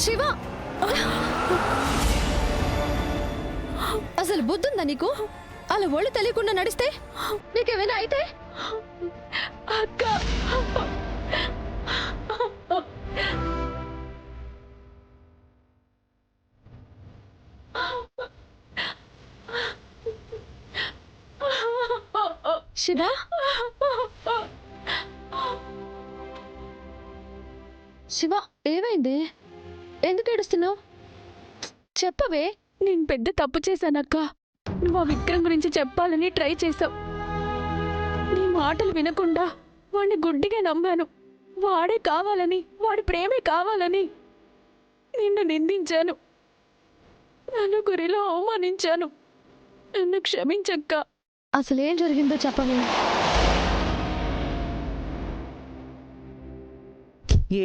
శివ, అసలు బుద్ధుందా నీకు? అలా ఒళ్ళు తెలియకుండా నడిస్తే నీకేమైనా అయితే? అక్క, శివ, శివ ఏమైంది? ఎందుకు ఏడుస్తున్నావు? చెప్పవే. నేను పెద్ద తప్పు చేశానక్క. నువ్వు ఆ విక్రమ్ గురించి చెప్పాలని ట్రై చేశావు. నీ మాటలు వినకుండా వాడిని గుడ్డిగా నమ్మాను. వాడే కావాలని, వాడి ప్రేమే కావాలని నిన్ను నిందించాను. నలుగురిలో అవమానించాను. నన్ను క్షమించక్క. అసలు ఏం జరిగిందో చెప్పవే.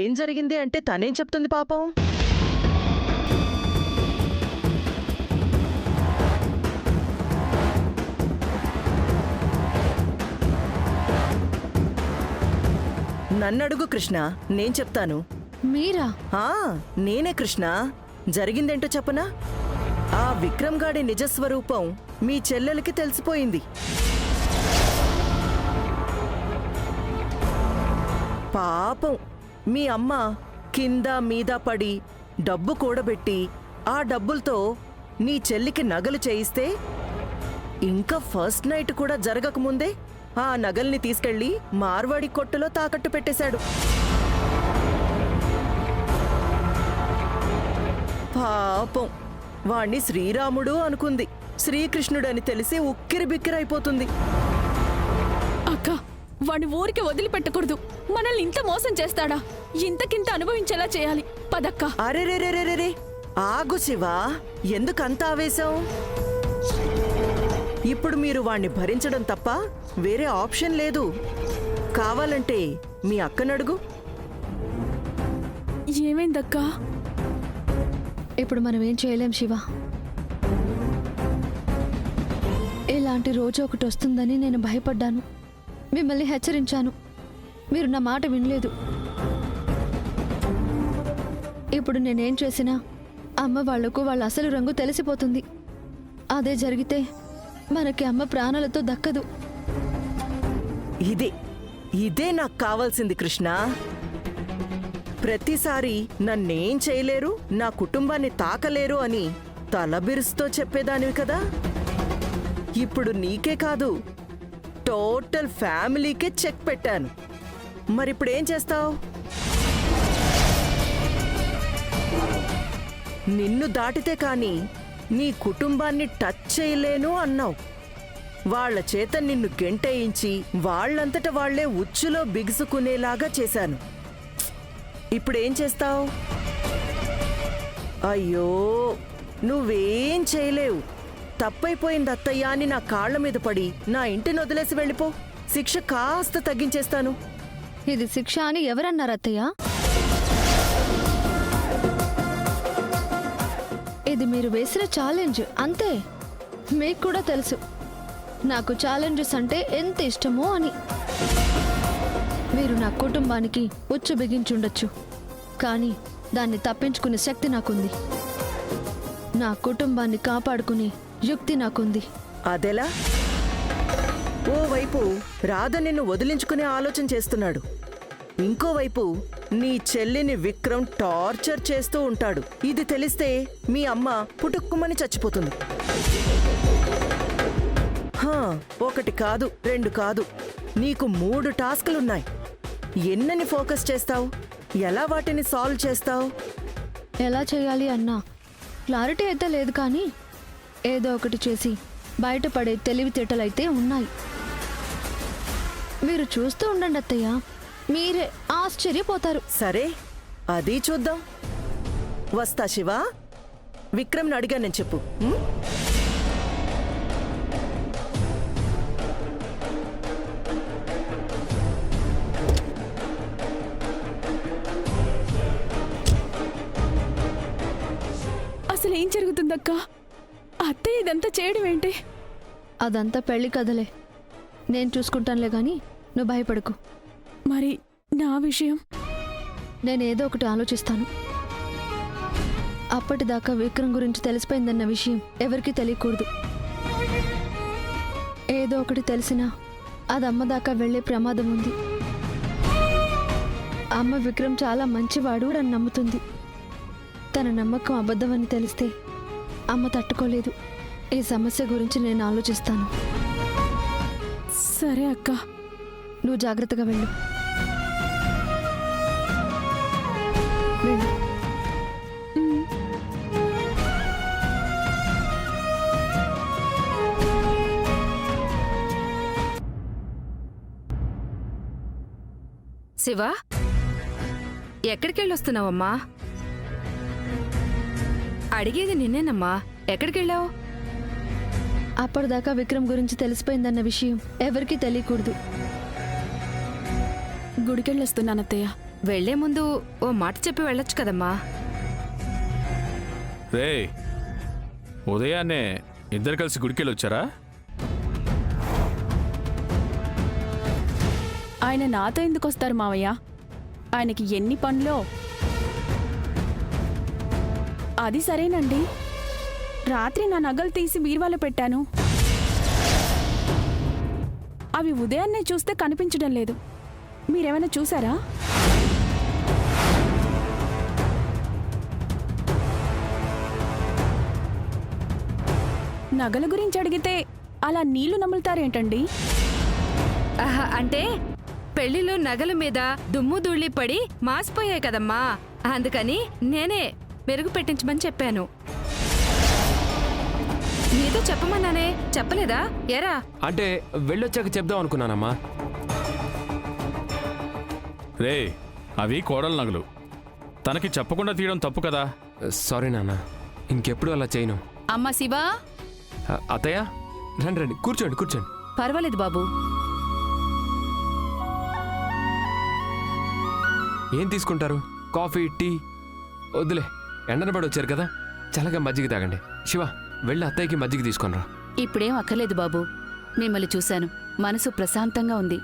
ఏం జరిగింది అంటే తనేం చెప్తుంది పాపం? నన్నడుగు కృష్ణ, నేను చెప్తాను. మీరా? నేనే కృష్ణ. జరిగిందేంటో చెప్పనా? ఆ విక్రమ్ గాడి నిజస్వరూపం మీ చెల్లెలకి తెలిసిపోయింది. పాపం మీ అమ్మ కింద మీద పడి డబ్బు కూడబెట్టి ఆ డబ్బులతో నీ చెల్లికి నగలు చేయిస్తే ఇంకా ఫస్ట్ నైట్ కూడా జరగకముందే ఆ నగల్ని తీసుకెళ్లి మార్వాడి కొట్టులో తాకట్టు పెట్టేశాడు. పాపం వాణ్ణి శ్రీరాముడు అనుకుంది. శ్రీకృష్ణుడని తెలిసి ఉక్కిరి బిక్కిరైపోతుంది. అక్క, వాడిని ఊరికి వదిలిపెట్టకూడదు. మనల్ని ఇంత మోసం చేస్తాడా? ఇంతకింత అనుభవించేలా చేయాలి. పదక్క. అరెరెరెరెరెరే, ఆగు శివా, ఎందుకంత ఆవేశం? ఇప్పుడు మీరు వాణ్ణి భరించడం తప్ప వేరే ఆప్షన్ లేదు. కావాలంటే మీ అక్కనడుగు. ఏమైందక్కా? ఇప్పుడు మనం ఏం చేయలేం శివ. ఇలాంటి రోజు ఒకటి వస్తుందని నేను భయపడ్డాను. మిమ్మల్ని హెచ్చరించాను. మీరు నా మాట వినలేదు. ఇప్పుడు నేనేం చేసినా అమ్మ వాళ్లకు వాళ్ళ అసలు రంగు తెలిసిపోతుంది. అదే జరిగితే మనకి అమ్మ ప్రాణాలతో దక్కదు. ఇదే నాకు కావాల్సింది కృష్ణ. ప్రతిసారి నన్నేం చేయలేరు, నా కుటుంబాన్ని తాకలేరు అని తలబిరుస్తో చెప్పేదానివి కదా. ఇప్పుడు నీకే కాదు, టోటల్ ఫ్యామిలీకే చెక్ పెట్టాను. మరిప్పుడేం చేస్తావు? నిన్ను దాటితే కాని నీ కుటుంబాన్ని టచ్ చేయలేను అన్నావు. వాళ్ల చేత నిన్ను గెంటేయించి వాళ్లంతట వాళ్లే ఉచ్చులో బిగుసుకునేలాగా చేశాను. ఇప్పుడేం చేస్తావు? అయ్యో, నువ్వేం చేయలేవు. తప్పైపోయింది అత్తయ్య అని నా కాళ్ల మీద పడి నా ఇంటిని వదిలేసి వెళ్ళిపో. శిక్ష కాస్త తగ్గించేస్తాను. ఇది శిక్ష అని ఎవరన్నారు అత్తయ్య? ఇది మీరు వేసిన ఛాలెంజ్ అంతే. మీకు కూడా తెలుసు నాకు ఛాలెంజెస్ అంటే ఎంత ఇష్టమో అని. మీరు నా కుటుంబానికి ఉచ్చు బిగించుండొచ్చు, కానీ దాన్ని తప్పించుకునే శక్తి నాకుంది. నా కుటుంబాన్ని కాపాడుకునే యుక్తి నాకుంది. అదెలా? ఓవైపు రాధ నిన్ను వదిలించుకునే ఆలోచన చేస్తున్నాడు, ఇంకోవైపు నీ చెల్లిని విక్రమ్ టార్చర్ చేస్తూ ఉంటాడు. ఇది తెలిస్తే మీ అమ్మ పుటుక్కుమని చచ్చిపోతుంది. ఒకటి కాదు, రెండు కాదు, నీకు 3 టాస్కులున్నాయి. ఎన్నని ఫోకస్ చేస్తావు? ఎలా వాటిని సాల్వ్ చేస్తావు? ఎలా చేయాలి అన్నా క్లారిటీ అయితే లేదు, కానీ ఏదో ఒకటి చేసి బయటపడే తెలివితేటలైతే ఉన్నాయి. మీరు చూస్తూ ఉండండి అత్తయ్య, మీరే ఆశ్చర్యపోతారు. సరే, అది చూద్దాం. వస్తా శివా. విక్రమ్ని అడిగానని చెప్పు. అసలు ఏం జరుగుతుందక్క? అత్తయ్య ఇదంతా చేయడం ఏంటి? అదంతా పెళ్లి కదలే, నేను చూసుకుంటానులే గాని నువ్వు భయపడకు. మరి నా విషయం? నేనేదో ఒకటి ఆలోచిస్తాను. అప్పటిదాకా విక్రమ్ గురించి తెలిసిపోయిందన్న విషయం ఎవరికీ తెలియకూడదు. ఏదో ఒకటి తెలిసినా అది అమ్మ దాకా వెళ్లే ప్రమాదం ఉంది. అమ్మ విక్రమ్ చాలా మంచివాడు అని నమ్ముతుంది. తన నమ్మకం అబద్ధమని తెలిస్తే అమ్మ తట్టుకోలేదు. ఈ సమస్య గురించి నేను ఆలోచిస్తాను. సరే అక్క. నువ్వు జాగ్రత్తగా వెళ్ళు. వెళ్ళు. శివ, ఎక్కడికెళ్ళొస్తున్నావమ్మా? అడిగేది నిన్నేనమ్మా, ఎక్కడికెళ్ళావు? అప్పటిదాకా విక్రమ్ గురించి తెలిసిపోయిందన్న విషయం ఎవరికీ తెలియకూడదు. గుడికెళ్ళొస్తున్నానత్తయ్య. వెళ్లే ముందు ఓ మాట చెప్పి వెళ్ళొచ్చు కదమ్మా. రే, ఉదయాన్నే ఇద్దరు కలిసి గుడికెళ్ళొచ్చారా? ఆయన నాతో ఎందుకు వస్తారు మావయ్య? ఆయనకి ఎన్ని పనులో. అది సరేనండి, రాత్రి నా నగలు తీసి బీరువాలో పెట్టాను. అవి ఉదయాన్నే చూస్తే కనిపించడం లేదు. మీరేమైనా చూసారా? నగల గురించి అడిగితే అలా నీళ్లు నములుతారేంటండి? ఆహా, అంటే పెళ్లిలో నగల మీద దుమ్ము ధూళి పడి మాసిపోయాయి కదమ్మా, అందుకని నేనే మెరుగు పెట్టించమని చెప్పాను. నీతో చెప్పమన్నానే, చెప్పలేదా? ఎరా అంటే వెళ్ళొచ్చాక చెప్దాం అనుకున్నానమ్మా. రే, అవి కోడల నగలు. తనకి చెప్పకుండా తీయడం తప్పు కదా. సారీ నాన్న, ఇంకెప్పుడు అలా చేయను. అమ్మా శివా. అత్తయ్య, రండి రండి, కూర్చోండి కూర్చోండి. పర్వాలేదు బాబు. ఏం తీసుకుంటారు? Coffee, tea? వద్దులే, ఎండన పడి వచ్చారు కదా, చల్లగా మజ్జిగ తాగండి. శివ, వెళ్ళి అత్తయ్యకి మజ్జిగ తీసుకొనిరా. ఇప్పుడేం అక్కర్లేదు బాబు, మిమ్మల్ని చూశాను, మనసు ప్రశాంతంగా ఉంది.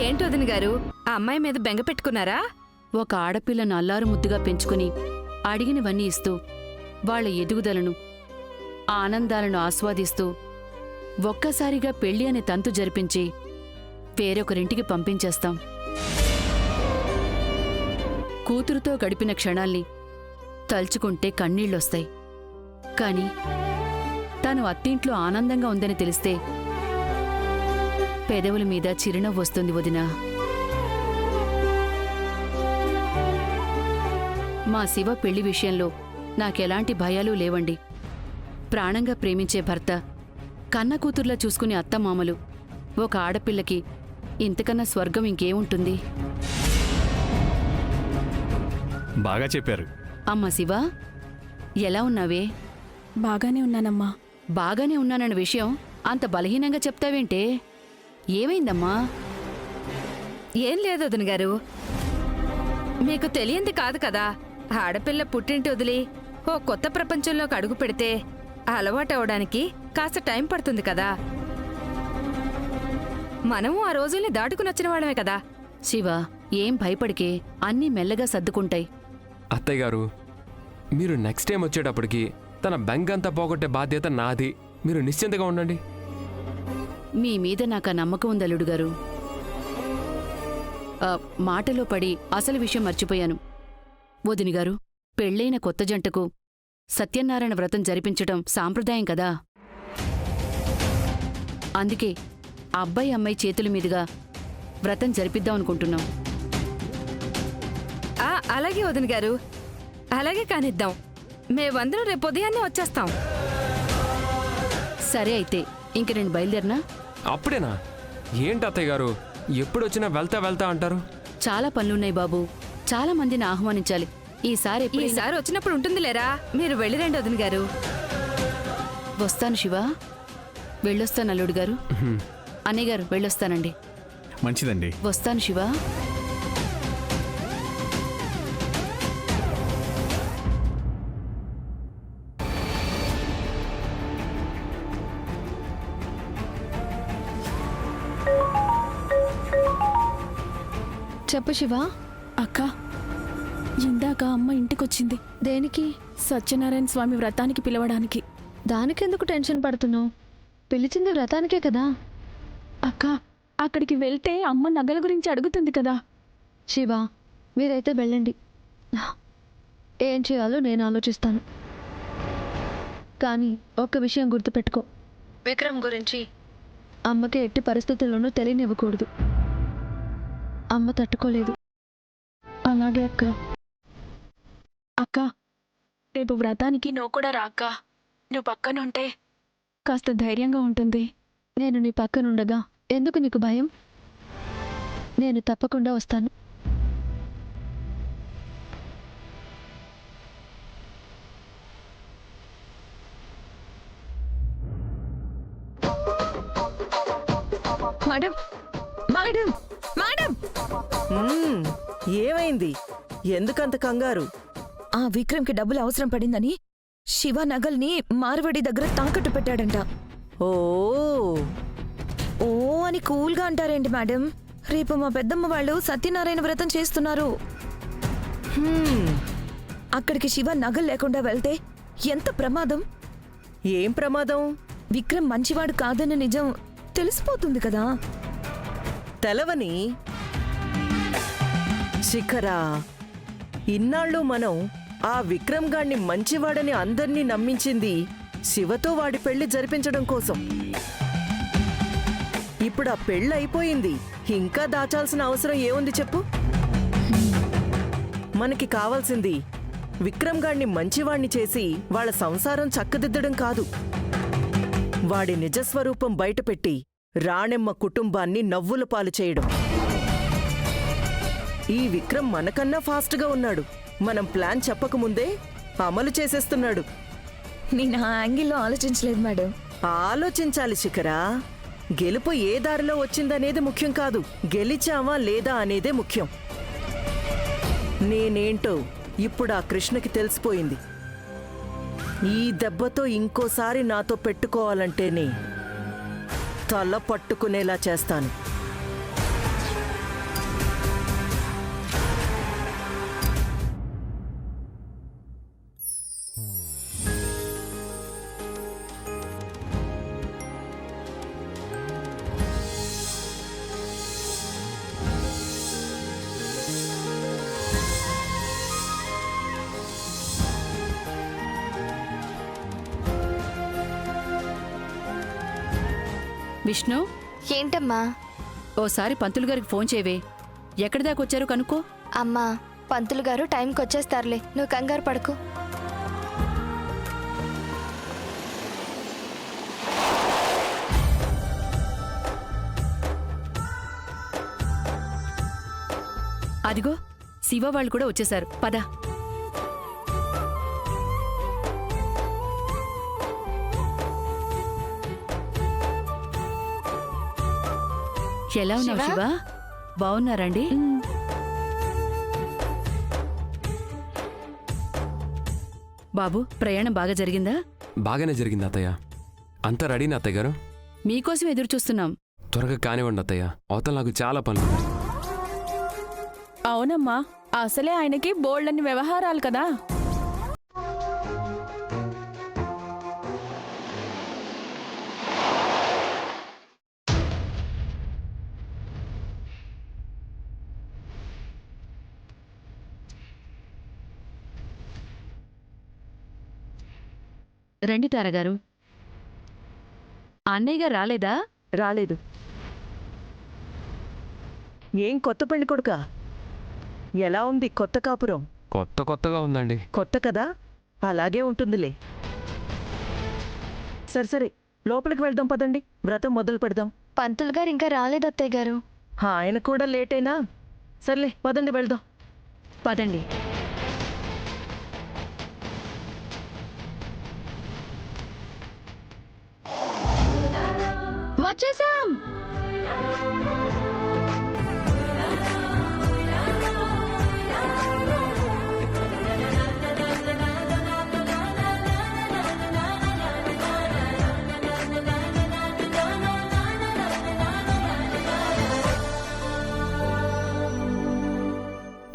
ఏంటి వదిన గారు, ఆ అమ్మాయి మీద బెంగ పెట్టుకున్నారా? ఒక ఆడపిల్లను అల్లారు ముద్దుగా పెంచుకుని అడిగినవన్నీ ఇస్తూ వాళ్ల ఎదుగుదలను ఆనందాలను ఆస్వాదిస్తూ ఒక్కసారిగా పెళ్లి అనే తంతు జరిపించి వేరొకరింటికి పంపించేస్తాం. కూతురుతో గడిపిన క్షణాల్ని తలుచుకుంటే కన్నీళ్ళొస్తాయి. కాని తను అత్తింట్లో ఆనందంగా ఉందని తెలిస్తే పెదవుల మీద చిరునవ్వు వస్తుంది వదినా. మా శివ పెళ్లి విషయంలో నాకెలాంటి భయాలు లేవండి. ప్రాణంగా ప్రేమించే భర్త, కన్న కూతుర్లా చూసుకునే అత్తమామలు, ఒక ఆడపిల్లకి ఇంతకన్నా స్వర్గం ఇంకేముంటుంది? బాగా చెప్పారు. అమ్మా శివ, ఎలా ఉన్నావే? బాగానే ఉన్నానమ్మా. బాగానే ఉన్నానన్న విషయం అంత బలహీనంగా చెప్తావేంటే? ఏమైందమ్మా? ఏం లేదు వదిన గారు, మీకు తెలియంది కాదు కదా, ఆడపిల్ల పుట్టింటి వదిలి ఓ కొత్త ప్రపంచంలోకి అడుగు పెడితే అలవాటవడానికి కాస్త టైం పడుతుంది కదా. మనము ఆ రోజుల్ని దాటుకునొచ్చిన వాళ్ళమే కదా. శివ, ఏం భయపడికే, అన్నీ మెల్లగా సర్దుకుంటాయి. అత్తయ్య గారు, మీరు నెక్స్ట్ టైం వచ్చేటప్పటికి తన బెంగంతా పోగొట్టే బాధ్యత నాది. మీరు నిశ్చింతగా ఉండండి. మీ మీద నాకు ఆ నమ్మకం ఉంది అల్లుడు గారు. మాటలో పడి అసలు విషయం మర్చిపోయాను. వదిని గారు, పెళ్లైన కొత్త జంటకు సత్యనారాయణ వ్రతం జరిపించటం సాంప్రదాయం కదా. అందుకే అబ్బాయి అమ్మాయి చేతుల మీదుగా వ్రతం జరిపిద్దాం అనుకుంటున్నాం. అలాగే వదిన గారు, అలాగే కానిద్దాం. మేమందరం రేపు ఉదయాన్నే వచ్చేస్తాం. సరే అయితే ఇంక నేను బయలుదేరినా? అప్పుడేనా? ఏంటి అత్తయ్య గారు, ఎప్పుడొచ్చినా వెళ్తా వెళ్తా అంటారు? చాలా పనులున్నాయి బాబు, చాలా మందిని ఆహ్వానించాలి. ఈసారి వచ్చినప్పుడు ఉంటుంది లేరా, మీరు వెళ్ళిరండి వదిన గారు. వస్తాను శివ, వెళ్ళొస్తాను అల్లుడు గారు. అన్నయ్య గారు, వెళ్ళొస్తానండి. మంచిదండి. వస్తాను శివ. చెప్పు శివ. అక్క, ఇందాక అమ్మ ఇంటికొచ్చింది దేనికి? సత్యనారాయణ స్వామి వ్రతానికి పిలవడానికి. దానికెందుకు టెన్షన్ పడుతున్నావు? పిలిచింది వ్రతానికే కదా. అక్క, అక్కడికి వెళ్తే అమ్మ నగల గురించి అడుగుతుంది కదా. శివ, మీరైతే వెళ్ళండి. ఏం చేయాలో నేను ఆలోచిస్తాను. కానీ ఒక్క విషయం గుర్తుపెట్టుకో, విక్రమ్ గురించి అమ్మకి ఎట్టి పరిస్థితుల్లోనూ తెలియనివ్వకూడదు. అమ్మ తట్టుకోలేదు. అలాగే అక్క. అక్క, రేపు వ్రతానికి నువ్వు కూడా రా అక్క. నువ్వు పక్కనుంటే కాస్త ధైర్యంగా ఉంటుంది. నేను నీ పక్కనుండగా ఎందుకు నీకు భయం? నేను తప్పకుండా వస్తాను. మేడం, మేడం, మేడం, మ్మ్, ఏమైంది? ఎందుకంత కంగారు? ఆ విక్రమ్కి డబ్బులు అవసరం పడిందని శివ నగల్ని మార్వడి దగ్గర తాకట్టు పెట్టాడంట. ఓ ఓ అని కూల్గా అంటారేంటి మేడం? రేపు మా పెద్దమ్మ వాళ్ళు సత్యనారాయణ వ్రతం చేస్తున్నారు. హ్మ్, అక్కడికి శివ నగలు లేకుండా వెళ్తే ఎంత ప్రమాదం. ఏం ప్రమాదం? విక్రమ్ మంచివాడు కాదన్న నిజం తెలిసిపోతుంది కదా. తెలవని శిఖరా, ఇన్నాళ్ళు మనం ఆ విక్రమ్ గాణ్ణి మంచివాడని అందర్నీ నమ్మించింది శివతో వాడి పెళ్లి జరిపించడం కోసం. ఇప్పుడు ఆ పెళ్ళి అయిపోయింది, ఇంకా దాచాల్సిన అవసరం ఏముంది చెప్పు? మనకి కావాల్సింది విక్రమ్ గాణ్ణి మంచివాణ్ణి చేసి వాళ్ళ సంసారం చక్కదిద్దడం కాదు, వాడి నిజస్వరూపం బయటపెట్టి రాణెమ్మ కుటుంబాన్ని నవ్వుల పాలు చేయడం. ఈ విక్రమ్ మనకన్నా ఫాస్ట్గా ఉన్నాడు. మనం ప్లాన్ చెప్పకముందే అమలు చేసేస్తున్నాడు. నేను ఆ యాంగిల్లో ఆలోచించలేదు మేడం. ఆలోచించాలి శిఖరా. గెలుపు ఏ దారిలో వచ్చిందనేది ముఖ్యం కాదు, గెలిచామా లేదా అనేదే ముఖ్యం. నేనేంటో ఇప్పుడు ఆ కృష్ణకి తెలిసిపోయింది. ఈ దెబ్బతో ఇంకోసారి నాతో పెట్టుకోవాలంటేనే తల పట్టుకునేలా చేస్తాను. విష్ణు, ఏంటమ్మా? ఓసారి పంతులు గారికి ఫోన్ చేయవే. ఎక్కడి దాకా వచ్చారో కనుక్కో. అమ్మా, పంతులు గారు టైంకి వచ్చేస్తారులే, నువ్వు కంగారు పడకు. అదిగో శివ వాళ్ళు కూడా వచ్చేశారు. పద. ఎలా ఉన్నావు శివ? శివ? బాగున్నారండి? బాబు, ప్రయాణం బాగా జరిగిందా? బాగానే జరిగింది అత్తయ్య. అంతా రెడీనా అత్తయ్య గారు? మీకోసం ఎదురు చూస్తున్నాం. త్వరగా కానివ్వండి అత్తయ్య, అవతల నాకు చాలా పనులు. అవునమ్మా, అసలే ఆయనకి బోల్డన్ని వ్యవహారాలు కదా. రండి తారగారు. అన్నయ్య గారు రాలేదా? రాలేదు. ఏం కొత్త పెళ్లి కొడుకా? ఎలా ఉంది కొత్త కాపురం? కొత్తగా ఉందండి. కొత్త కదా, అలాగే ఉంటుందిలే. సరే సరే, లోపలికి వెళ్దాం పదండి, వ్రతం మొదలు పెడదాం. పంతులు గారు ఇంకా రాలేదు అత్తయ్య గారు. ఆయన కూడా లేటేనా? సర్లే పదండి వెళ్దాం. పదండి. వచ్చేసాం.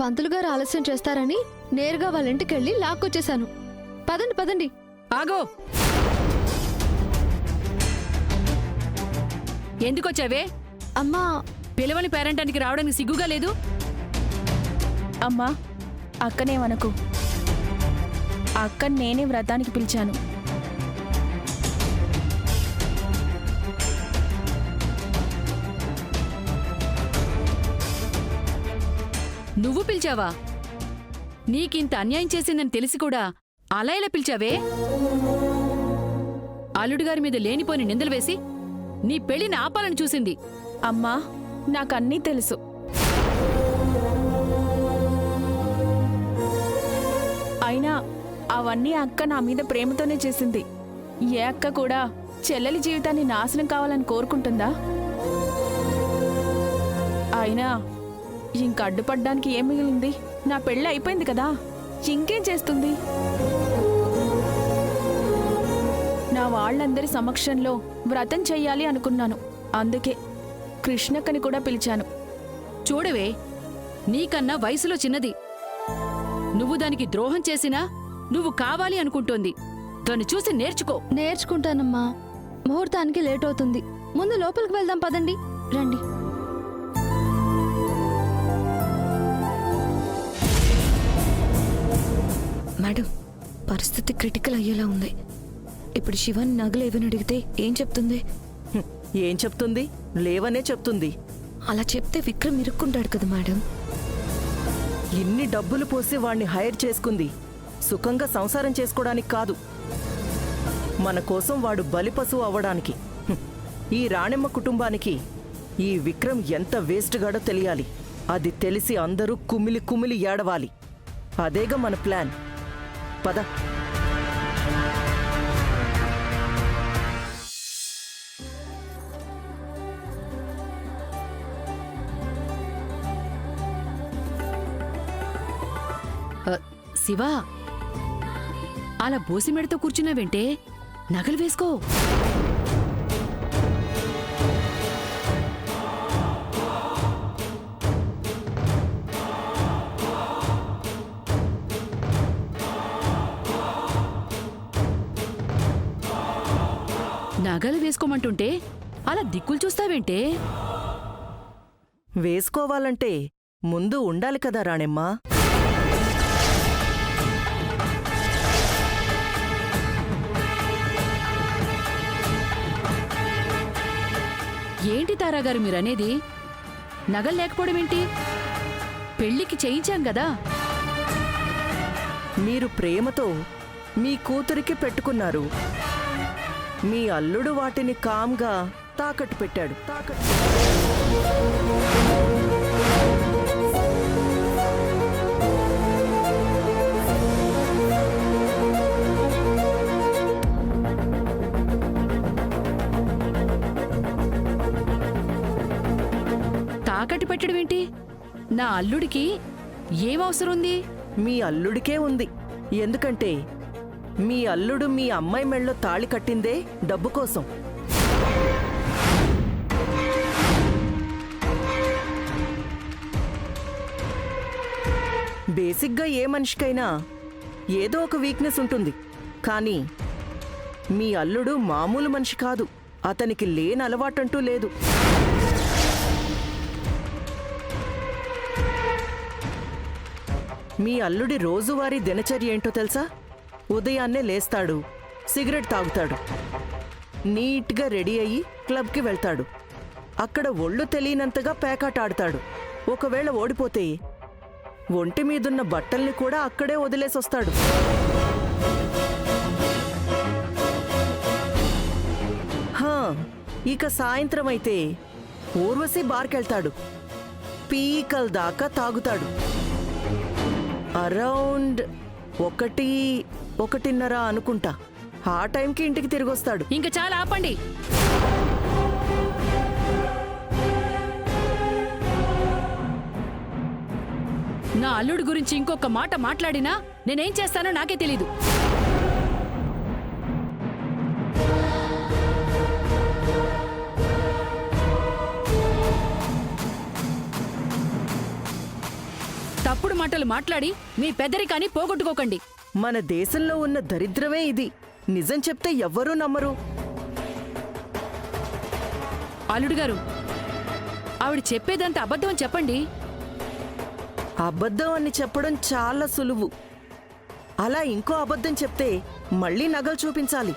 పంతులు గారు ఆలస్యం చేస్తారని నేరుగా వాళ్ళ ఇంటికెళ్ళి లాక్కొచ్చేశాను. పదండి పదండి. ఆగో! ఎందుకొచ్చావే? అమ్మా, పిలవని పేరంటానికి రావడానికి సిగ్గుగా లేదు? అమ్మా, అక్కనేమనకు. అక్కని నేనే వ్రతానికి పిలిచాను. నువ్వు పిలిచావా? నీకింత అన్యాయం చేసిందని తెలిసి కూడా అలా ఎలా పిలిచావే? అల్లుడిగారి మీద లేనిపోని నిందలు వేసి నీ పెళ్లిని ఆపాలని చూసింది. అమ్మా, నాకన్నీ తెలుసు. అయినా అవన్నీ అక్క నా మీద ప్రేమతోనే చేసింది. ఏ అక్క కూడా చెల్లెలి జీవితాన్ని నాశనం కావాలని కోరుకుంటుందా? అయినా ఇంక అడ్డుపడ్డానికి ఏం మిగిలింది? నా పెళ్ళి అయిపోయింది కదా, ఇంకేం చేస్తుంది? నా వాళ్ళందరి సమక్షంలో వ్రతం చెయ్యాలి అనుకున్నాను. అందుకే కృష్ణక్కని కూడా పిలిచాను. చూడవే, నీకన్నా వయసులో చిన్నది. నువ్వు దానికి ద్రోహం చేసినా నువ్వు కావాలి అనుకుంటోంది. దాన్ని చూసి నేర్చుకో. నేర్చుకుంటానమ్మా. ముహూర్తానికి లేట్ అవుతుంది. ముందు లోపలికి వెళ్దాం పదండి. రండి. మేడం, పరిస్థితి క్రిటికల్ అయ్యేలా ఉంది. ఇప్పుడు శివాని నగలు ఏవని అడిగితే ఏం చెప్తుంది? ఏం చెప్తుంది? లేవనే చెప్తుంది. అలా చెప్తే విక్రమ్ ఇరుక్కుంటాడు కదా మేడం. ఇన్ని డబ్బులు పోసి వాణ్ణి హైర్ చేసుకుంది సుఖంగా సంసారం చేసుకోవడానికి కాదు, మన కోసం వాడు బలిపశువు అవ్వడానికి. ఈ రాణెమ్మ కుటుంబానికి ఈ విక్రమ్ ఎంత వేస్ట్గాడో తెలియాలి. అది తెలిసి అందరూ కుమిలి కుమిలి ఏడవాలి. అదేగా మన ప్లాన్. పద. శివా, అలా బోసిమెడతో కూర్చున్నావేంటే? నగలు వేసుకో. నగలు వేసుకోమంటుంటే అలా దిక్కులు చూస్తావేంటే? వేసుకోవాలంటే ముందు ఉండాలి కదా రాణెమ్మా. ఏంటి తారాగారు మీరనేది? నగలు లేకపోవడం ఏంటి? పెళ్లికి చేయించాం కదా. మీరు ప్రేమతో మీ కూతురికి పెట్టుకున్నారు. మీ అల్లుడు వాటిని కామ్గా తాకట్టు పెట్టాడు. తాకట్టు పెట్టడం ఏంటి? నా అల్లుడికి ఏం అవసరం ఉంది? మీ అల్లుడికే ఉంది. ఎందుకంటే మీ అల్లుడు మీ అమ్మాయి మెళ్ళో తాళి కట్టిందే డబ్బు కోసం. బేసిక్గా ఏ మనిషికైనా ఏదో ఒక వీక్నెస్ ఉంటుంది. కానీ మీ అల్లుడు మామూలు మనిషి కాదు. అతనికి లేని అలవాటంటూ లేదు. మీ అల్లుడి రోజువారీ దినచర్య ఏంటో తెలుసా? ఉదయాన్నే లేస్తాడు, సిగరెట్ తాగుతాడు, నీట్గా రెడీ అయ్యి క్లబ్కి వెళ్తాడు. అక్కడ ఒళ్ళు తెలియనంతగా పేకాట ఆడతాడు. ఒకవేళ ఓడిపోతే ఒంటి మీదున్న బట్టల్ని కూడా అక్కడే వదిలేసొస్తాడు. ఇక సాయంత్రం అయితే ఊర్వశి బార్కెళ్తాడు. పీకల్ దాకా తాగుతాడు. అరౌండ్ 1-1:30 అనుకుంటా. ఆ టైంకి ఇంటికి తిరిగొస్తాడు. ఇంక చాలా ఆపండి. నా అల్లుడి గురించి ఇంకొక మాట మాట్లాడినా నేనేం చేస్తానో నాకే తెలీదు. తప్పుడు మాటలు మాట్లాడి మీ పెద్దరికాన్ని పోగొట్టుకోకండి. మన దేశంలో ఉన్న దరిద్రమే ఇది. నిజం చెప్తే ఎవ్వరూ నమ్మరు. అల్లుడు గారు, ఆవిడ చెప్పేదంత అబద్ధం చెప్పండి. అబద్ధం అని చెప్పడం చాలా సులువు. అలా ఇంకో అబద్ధం చెప్తే మళ్ళీ నగలు చూపించాలి.